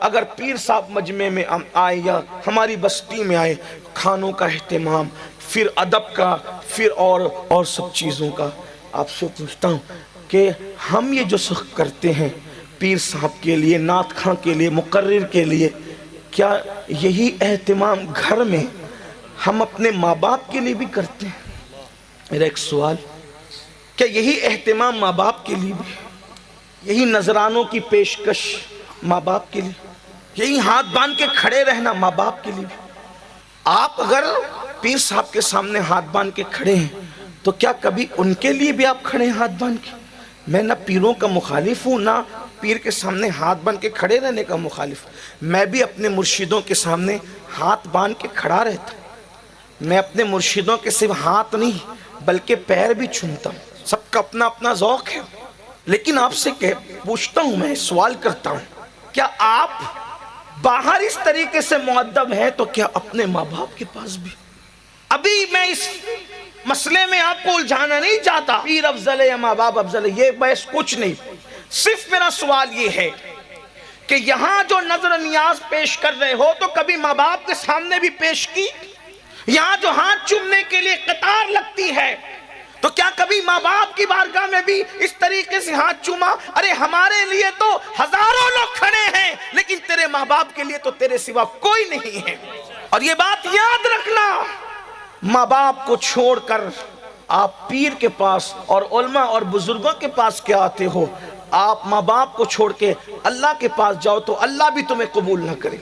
اگر پیر صاحب مجمع میں آئے یا ہماری بستی میں آئے، کھانوں کا اہتمام، پھر ادب کا، پھر اور سب چیزوں کا، آپ سے پوچھتا ہوں کہ ہم یہ جو سخت کرتے ہیں پیر صاحب کے لیے، نعت خواں کے لیے، مقرر کے لیے، کیا یہی اہتمام گھر میں ہم اپنے ماں باپ کے لیے بھی کرتے ہیں؟ میرا ایک سوال، کیا یہی اہتمام ماں باپ کے لیے بھی، یہی نذرانوں کی پیشکش ماں باپ کے لیے، یہی ہاتھ باندھ کے کھڑے رہنا ماں باپ کے لیے بھی؟ آپ اگر پیر صاحب کے سامنے ہاتھ باندھ کے کھڑے ہیں تو کیا کبھی ان کے لیے بھی آپ کھڑے ہیں ہاتھ باندھ کے؟ میں نہ پیروں کا مخالف ہوں، نہ پیر کے سامنے ہاتھ باندھ کے کھڑے رہنے کا مخالف ہوں۔ میں بھی اپنے مرشدوں کے سامنے ہاتھ باندھ کے کھڑا رہتا ہوں۔ میں اپنے مرشدوں کے صرف ہاتھ نہیں بلکہ پیر بھی چھومتا ہوں۔ سب کا اپنا اپنا ذوق ہے، لیکن آپ سے پوچھتا ہوں، میں سوال کرتا ہوں، کیا آپ باہر اس طریقے سے مؤدب ہے تو کیا اپنے ماں باپ کے پاس بھی؟ ابھی میں اس مسئلے میں آپ کو الجھانا نہیں چاہتا پیر افضل ہے یا ماں باپ افضل ہے، یہ بحث کچھ نہیں، صرف میرا سوال یہ ہے کہ یہاں جو نظر نیاز پیش کر رہے ہو تو کبھی ماں باپ کے سامنے بھی پیش کی؟ یہاں جو ہاتھ چومنے کے لیے قطار لگتی ہے تو کیا کبھی ماں باپ کی بارگاہ میں بھی اس طریقے سے ہاتھ چوما؟ ارے ہمارے لیے تو ہزاروں لوگ کھڑے ہیں لیکن تیرے ماں باپ کے لیے تو تیرے سوا کوئی نہیں ہے۔ اور یہ بات یاد رکھنا، ماں باپ کو چھوڑ کر آپ پیر کے پاس اور علماء اور بزرگوں کے پاس کیا آتے ہو؟ آپ ماں باپ کو چھوڑ کے اللہ کے پاس جاؤ تو اللہ بھی تمہیں قبول نہ کرے۔